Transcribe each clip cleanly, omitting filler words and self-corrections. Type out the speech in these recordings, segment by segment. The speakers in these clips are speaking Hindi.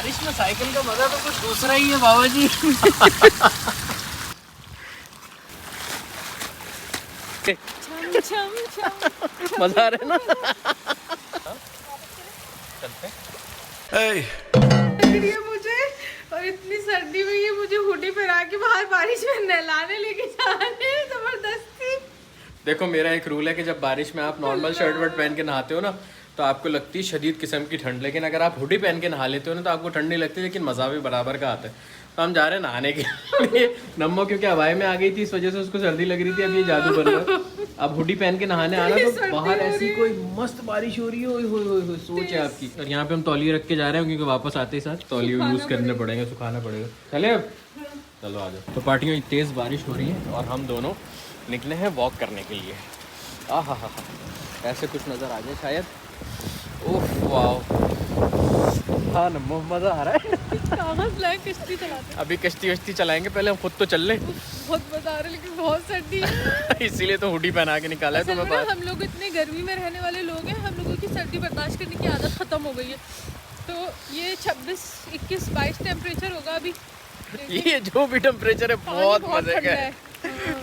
बारिश में साइकिल का मजा तो कुछ दूसरा ही है बाबा जी। मजा आ रहा है ना। चलते ये मुझे और इतनी सर्दी में ये मुझे हुडी पहना के बाहर बारिश में नहलाने लेके जा रहे हैं जबरदस्ती। देखो मेरा एक रूल है कि जब बारिश में आप नॉर्मल शर्ट वर्ट पहन के नहाते हो ना तो आपको लगती है शदीद किस्म की ठंड, लेकिन अगर आप हुडी पहन के नहा लेते हो ना तो आपको ठंड नहीं लगती, लेकिन मज़ा भी बराबर का आता है। तो हम जा रहे हैं नहाने के लिए। नम्मो क्योंकि हवाई में आ गई थी इस वजह से उसको सर्दी लग रही थी, अब ये जादू बन रहा है। अब हुडी पहन के नहाने आना तो बाहर ऐसी कोई मस्त बारिश हो रही है, ओए होए होए सोच है आपकी। और यहाँ पे हम तौलिए रख के जा रहे हैं क्योंकि वापस आते ही साथ तौलिए यूज़ करने पड़ेंगे, सुखाना पड़ेगा। चले अब चलो आ जाओ। तो पार्टियों तेज़ बारिश हो रही है और हम दोनों निकले हैं वॉक करने के लिए। आहा हा हा, ऐसे कुछ नज़र आ जाए शायद। ओह वाह, हाँ नम्मो मज़ा आ रहा है। कश्ती चलाते अभी कश्ती वश्ती चलाएंगे, पहले हम खुद तो चल ले। बहुत मजा आ रहा है लेकिन बहुत सर्दी है। इसीलिए तो हुडी पहना के निकाला है तुम्हें बाहर। हम लोग इतने गर्मी में रहने वाले लोग हैं, हम लोगों की सर्दी बर्दाश्त करने की आदत खत्म हो गई है। तो ये 26, 21, 22 टेम्परेचर होगा अभी। ये जो भी टेम्परेचर है बहुत मजे का है।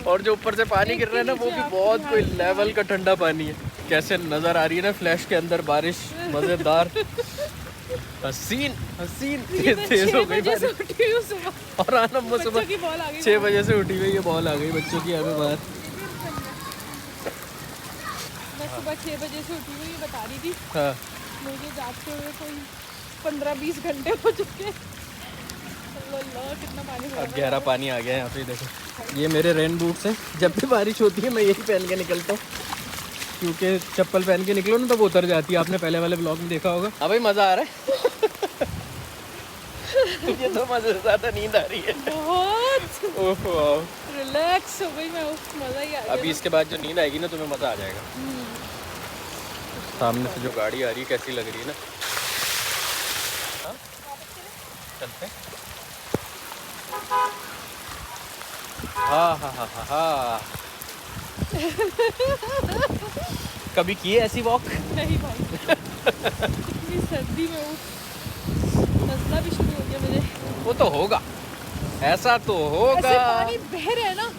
और जो ऊपर से पानी गिर रहा है ना वो भी बहुत कोई लेवल का ठंडा पानी है। कैसे नजर आ रही है ना फ्लैश के अंदर बारिश, मजेदार, हसीन हसीन। तेज हो गई बारिश। और आना सुबह 6 बजे से उठी हुई, ये बॉल आ गई बच्चों की हमें बाहर। मैं सुबह 6 बजे से उठी हुई, ये बता रही थी। हाँ मुझे जागते हुए कोई 15-20 घंटे हो चुके। कितना पानी अब गहरा पानी आ गया है यहाँ पे। देखो ये मेरे रेन बूट्स हैं, जब भी बारिश होती है मैं यही पहन के निकलता हूँ, क्योंकि चप्पल पहन के निकलो ना तो वो उतर जाती है। आपने पहले वाले ब्लॉग में देखा होगा। हाँ भाई मज़ा आ रहा है। ये तो मज़े से ज़्यादा नींद आ रही है बहुत। ओह रिलैक्स हो गई मैं, मज़ा ही आ गया। अभी इसके बाद जो नींद आएगी ना तुम्हें मज़ा आ जाएगा। सामने से जो गाड़ी आ रही है कैसी लग रही है ना। चलते हाँ हाँ हाँ हाँ हाँ। कभी किए ऐसी वॉक? नहीं भाई। इतनी सर्दी में नज़ला भी शुरू हो गया मुझे। वो तो होगा, ऐसा तो होगा। ऐसे पानी बह रहा है ना,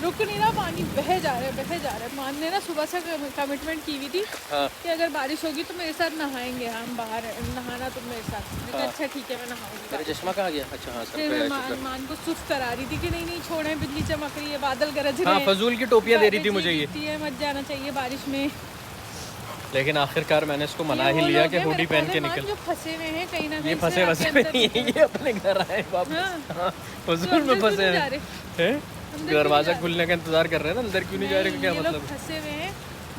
रुक नहीं रहा, पानी बह जा रहा है बह जा रहा है। मान ने ना सुबह से कमिटमेंट की हुई थी कि अगर बारिश होगी तो मेरे साथ नहाएंगे, हम बाहर नहाना तुम मेरे साथ। मैंने अच्छा ठीक है मैं नहाऊंगी। मेरा चश्मा कहाँ गया? अच्छा हाँ फिर मैं मान को सुस्त करा रही थी कि नहीं नहीं छोड़े, बिजली चमक रही है, बादल गरज रहे हैं। हाँ फजूल की टोपियाँ दे रही थी मुझे ये, मत जाना चाहिए बारिश में। लेकिन आखिरकार मैंने इसको मना ही लिया कि हुडी पहन के निकल। जो फंसे हुए हैं कहीं ना कहीं, ये फंसे वसे में नहीं है, ये अपने घर आए वापस। फजूल में फंसे हैं, दरवाजा खुलने का इंतजार कर रहे हैं ना, अंदर क्यों नहीं जा रहे? क्या मतलब? फंसे हुए हैं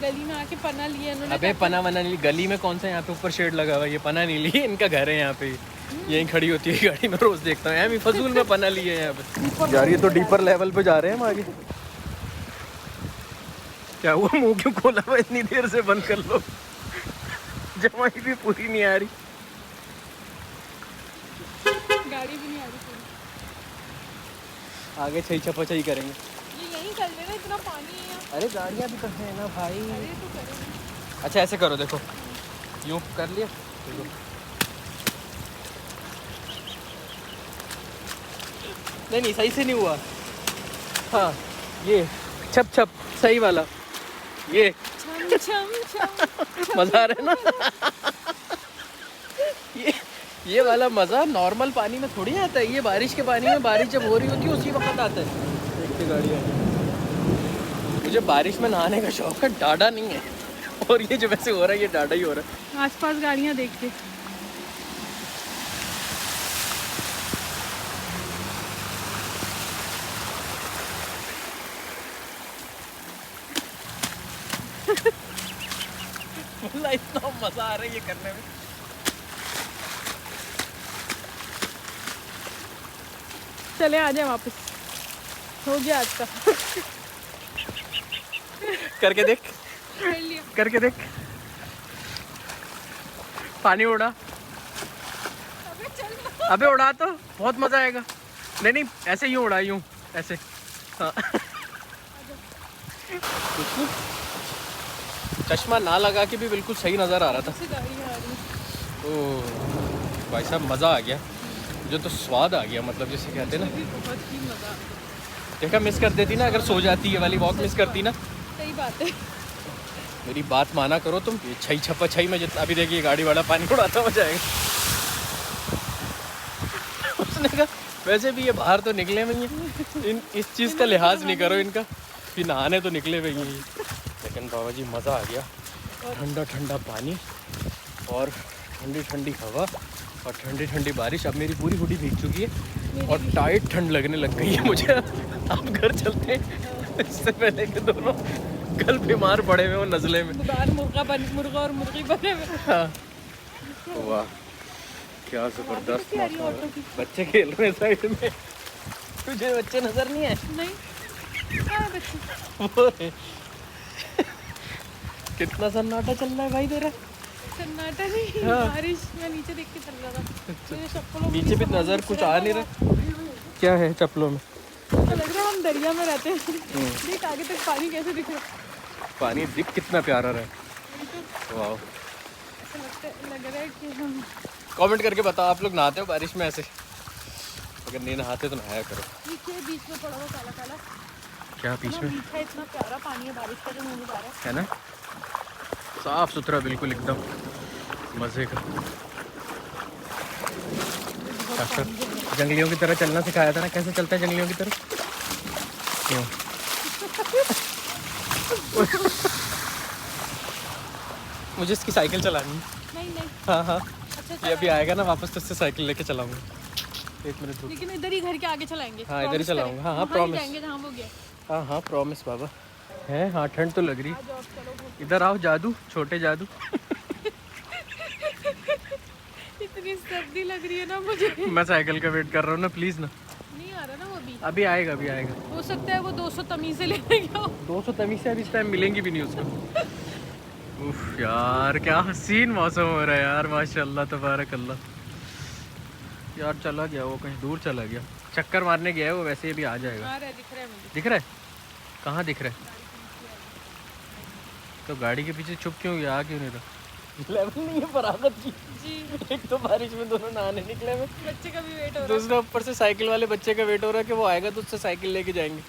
गली में आके, पना लिए इन्होंने। अबे पना वना नहीं, गली में कौन सा यहाँ पे ऊपर शेड लगा हुआ है, ये पना नहीं लिए, इनका घर है यहाँ पे, यहीं खड़ी होती है गाड़ी में, रोज देखता हूँ। एम फजूल में पना लिए यहाँ पे। यार ये तो डीपर लेवल पे जा रहे हैं हम आगे। क्या हुआ, मुंह क्यों खोला हुआ इतनी देर से? बंद कर लो, जमाई भी पूरी नहीं आ रही, गाड़ी भी नहीं आ रही पूरी। आगे छई छपाछई करेंगे। ये यहीं चल रहे ना, इतना पानी है। अरे गाड़ियाँ भी कहाँ है ना भाई। अरे तो करेंगे। अच्छा ऐसे करो, देखो यूँ कर लिया, नहीं नहीं सही से नहीं हुआ। हाँ ये छप छप सही वाला, ये छम छम छम। मजा आ रहा है ना। ये वाला मजा नॉर्मल पानी में थोड़ी आता है, ये बारिश के पानी में, बारिश जब हो रही होती है उसी वक्त आता है। देखते गाड़ियाँ, मुझे बारिश में नहाने का शौक है, डाढ़ा नहीं है। और ये जो वैसे हो रहा है ये डाढ़ा ही हो रहा है। आसपास गाड़ियाँ देख के इतना मजा आ रहा है ये करने में। चले आ जाए वापस, हो गया आज का। करके देख, कर लिया। करके देख, पानी उड़ा। अबे चल, अबे उड़ा तो बहुत मजा आएगा। नहीं नहीं ऐसे यूँ उड़ा, यूँ ऐसे। हाँ चश्मा ना लगा के भी बिल्कुल सही नजर आ रहा था। गाड़ी आ रही है। ओह भाई साहब मज़ा आ गया, मुझे तो स्वाद आ गया, मतलब जैसे कहते हैं ना। भी बहुत ही मज़ा आता देखा मिस कर देती ना, अगर सो जाती है वाली वॉक मिस करती ना। है। सही बात है। मेरी बात माना करो तुम। ये छई छप्पा छई में जितना अभी देखिए गाड़ी वाला पानी उड़ाता हो जाएगा। उसने कहा वैसे भी ये बाहर तो निकले हुए हैं, इन इस चीज़ का लिहाज नहीं करो इनका, फिर नहाने तो निकले हुए हैं। लेकिन बाबा जी मज़ा आ गया, ठंडा ठंडा पानी और ठंडी ठंडी हवा और ठंडी ठंडी बारिश। अब मेरी पूरी हुडी भीग चुकी है और टाइट ठंड लगने लग गई है मुझे। अब घर चलते हैं, इससे पहले कि दोनों कल बीमार पड़े हुए हो नज़ले में। बाहर मुर्गा और मुर्गी बने हुए। हाँ। वाह क्या ज़बरदस्त आ रही है ऑटो की। बच्चे खेल रहे हैं साइड में। तुझे बच्चे नज़र नहीं आए? नहीं हाँ बच्चे वो है। कितना सन्नाटा चल रहा है भाई तेरा। सन्नाटा नहीं, हाँ। बारिश में नीचे देख के चल रहा था। मेरे चप्पलों में नीचे भी सामान नज़र कुछ आ नहीं रहा। क्या है चप्पलों में? तो लग रहा है हम दरिया में रहते हैं। देख आगे तक पानी कैसे दिख रहा है। पानी दिख कितना प्यारा रहा है। वाह। ऐसा लग रहा है कि हम कमेंट करके बताओ आप लोग नहाते हो बारिश में ऐसे? अगर नहीं नहाते तो नहाया करो। नीचे बीच में पड़ा हुआ काला काला क्या बीच में मीठा इतना प्यारा पानी है बारिश का जो मुँह में जा रहा है। है ना, साफ सुथरा बिल्कुल एकदम मज़े का। अच्छा, जंगलियों की तरह चलना सिखाया था ना, कैसे चलता है जंगलियों की तरह? क्यों? मुझे इसकी साइकिल चलानी है। नहीं नहीं हाँ हाँ, अच्छा ये अभी आएगा ना वापस तो इससे साइकिल लेके चलाऊंगा। एक मिनट रुक। लेकिन इधर ही घर के आगे चलाएंगे। हाँ इधर ही Promise चलाऊंगा। करें। हाँ हाँ वहाँ ही प्रॉमिस। जाएंगे जहाँ वो गया। हाँ हाँ प्रॉमिस बाबा है। हाँ ठंड तो लग रही। आ जाओ, चलो। इधर आओ जादू, छोटे जादू। इतनी सर्दी लग रही है ना मुझे। मैं साइकिल का वेट कर रहा हूँ ना, प्लीज़ ना। नहीं आ रहा ना वो भी। अभी आएगा अभी आएगा। हो सकता है वो 200 तमीज़ से लेने गया हो। 200 तमीज़ से अभी इस टाइम मिलेंगी भी नहीं उसको। उफ यार क्या हसीन मौसम हो रहा है यार, माशाल्लाह तबारक अल्लाह। यार चला गया वो, कहीं दूर चला गया, चक्कर मारने गया है वो। वैसे भी आ जाएगा। आ रहा है, दिख रहा है मुझे। दिख रहा है? कहाँ दिख रहा है? तो गाड़ी के पीछे छुप क्यों गया? आ क्यों नहीं रहा? लेवल नहीं है फरागत की जी। एक तो बारिश में दोनों नहाने निकले हुए, बच्चे का भी वेट हो रहा है। दूसरा ऊपर से साइकिल वाले बच्चे का वेट हो रहा है कि वो आएगा तो उससे साइकिल लेके जाएंगे।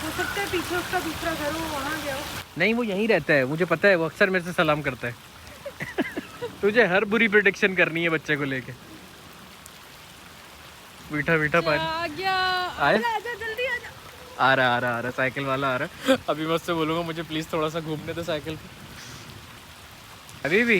हो सकता है पीछे उसका दूसरा घर हो, वहाँ गया हो। नहीं वो यहीं रहता है, मुझे पता है, वो अक्सर मेरे से सलाम करता है। तुझे हर बुरी प्रेडिक्शन करनी है बच्चे को लेके। मीठा मीठा पानी आ गया। आया? आजा जल्दी आजा। आ रहा साइकिल वाला आ रहा है। अभी मैं उससे बोलूँगा मुझे प्लीज़ थोड़ा सा घूमने दो साइकिल पे। अभी भी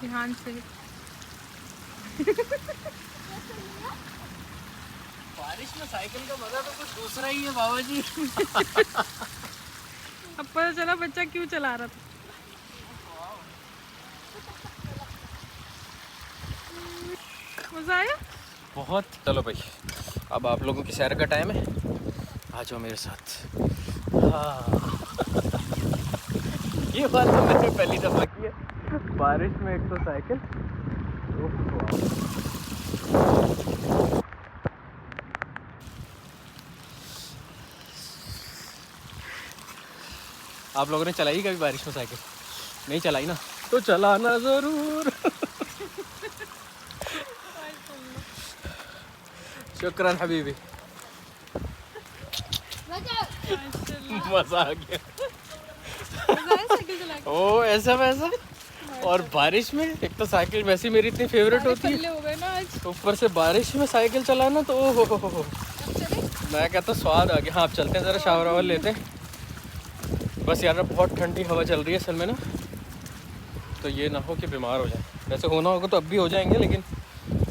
ध्यान से। बारिश में साइकिल का मजा तो कुछ दूसरा ही है बाबा जी। अब पता चला बच्चा क्यों चला रहा था। मजा आया बहुत। चलो भाई अब आप लोगों की सैर का टाइम है, आ जाओ मेरे साथ। हाँ। ये बात तो मैंने पहली दफा की है, बारिश में एक तो साइकिल। आप लोगों ने चलाई कभी बारिश में साइकिल? नहीं चलाई ना, तो चलाना ज़रूर। शुक्रान हबीबी। मज़ा आ गया। साइकिल चला के। ओ ऐसा वैसा। और बारिश में एक तो साइकिल वैसे मेरी इतनी फेवरेट होती है, पल्ले हो गए ना आज। ऊपर से बारिश में साइकिल चलाना तो ओ हो। अब चले? मैं कहता स्वाद आ गया। हाँ आप चलते हैं, ज़रा शावर वावर लेते हैं। बस यार बहुत ठंडी हवा चल रही है असल में ना, तो ये ना हो कि बीमार हो जाए। वैसे होना होगा तो अब भी हो जाएंगे, लेकिन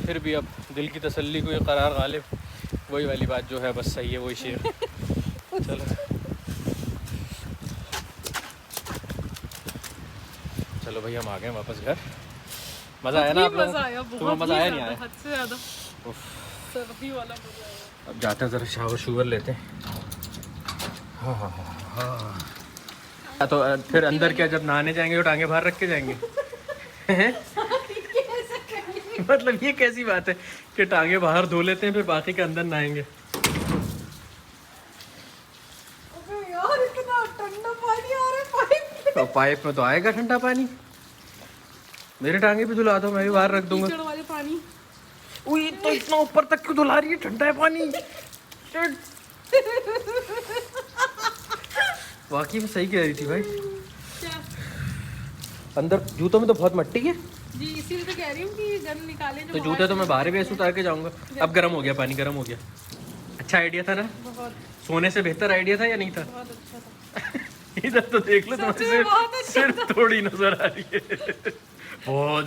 फिर भी अब दिल की तसल्ली को ये करार गालिब, वही वाली बात जो है, बस सही है वही शेर। चलो चलो भाई हम आ गए वापस घर। मज़ा आया ना आप लोगों मजा आया, को? तुम्हें मज़ा आया नहीं आया? हद से ज़्यादा सर्दी वाला मजा आया। अब जाते हैं ज़रा शावर शूवर लेते हैं। हाँ हाँ हाँ। तो फिर अंदर क्या जब नहाने जाएंगे तो टांगे बाहर रख के जाएंगे? मतलब ये कैसी बात है कि टांगे बाहर धो लेते हैं फिर बाकी के अंदर नहाएंगे। अबे यार इतना ठंडा पानी आ रहा है पाइप में। तो पाइप में तो आएगा ठंडा पानी। मेरे टांगे भी धुला दो, मैं भी बाहर रख दूंगा। कीचड़ वाले पानी। उई तो इतना ऊपर तक क्यों धुला रही है, ठंडा है पानी। वाकई में सही कह रही थी भाई। क्या? अंदर जूतों में तो बहुत मट्टी है। जी इसीलिए तो कह रही हूँ कि गन निकाले जो तो जूते तो मैं बाहर भी ऐसे उतार के जाऊंगा। अब गर्म हो गया पानी, गर्म हो गया। अच्छा आइडिया था ना, बहुत सोने से बेहतर आइडिया था या नहीं था? बहुत अच्छा था। इधर तो देख लो, सच में तुम्हारे बहुत अच्छा सिर्फ थोड़ी नजर आ रही है। बहुत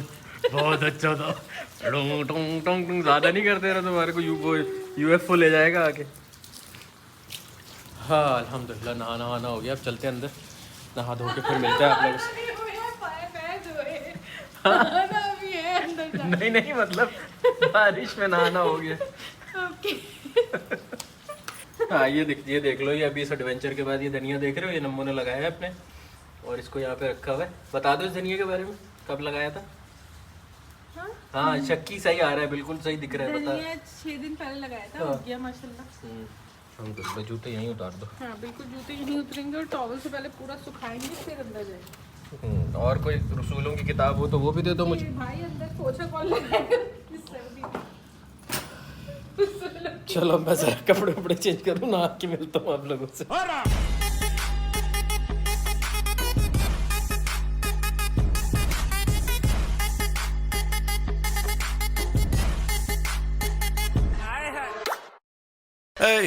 बहुत अच्छा था। टोंग टोंग टोंग टोंग ज्यादा नहीं करते ना, तुम्हारे को यूएफओ ले जाएगा आके। हाँ अल्हम्दुलिल्लाह नहाना वहाना हो गया। अब चलते हैं अंदर, नहा धो के फिर मिलते हैं आप लोगों से। नहीं नहीं मतलब बारिश में नहाना हो गया। हाँ ये देख लो, ये अभी इस एडवेंचर के बाद ये धनिया देख रहे हो, ये नम्मो ने लगाया है अपने, और इसको यहाँ पे रखा हुआ है। बता दो इस धनिया के बारे में, कब लगाया था? हाँ शक्की सही आ रहा है, बिल्कुल सही दिख रहा है। बता। 6 दिन पहले लगाया था, हो गया माशाल्लाह। हम तो जूते यहीं उतार दो। हाँ बिल्कुल जूते यहीं उतरेंगे और टॉवल से पहले पूरा सुखाएंगे फिर अंदर जाएंगे। और कोई रसूलों की किताब हो तो वो भी दे दो मुझे। भाई अंदर पोछा कौन लगाएगा इस सर्दी में? चलो मैं जरा कपड़े वपड़े चेंज करूँ, नहा के मिलता हूँ आप लोगों से। Hey.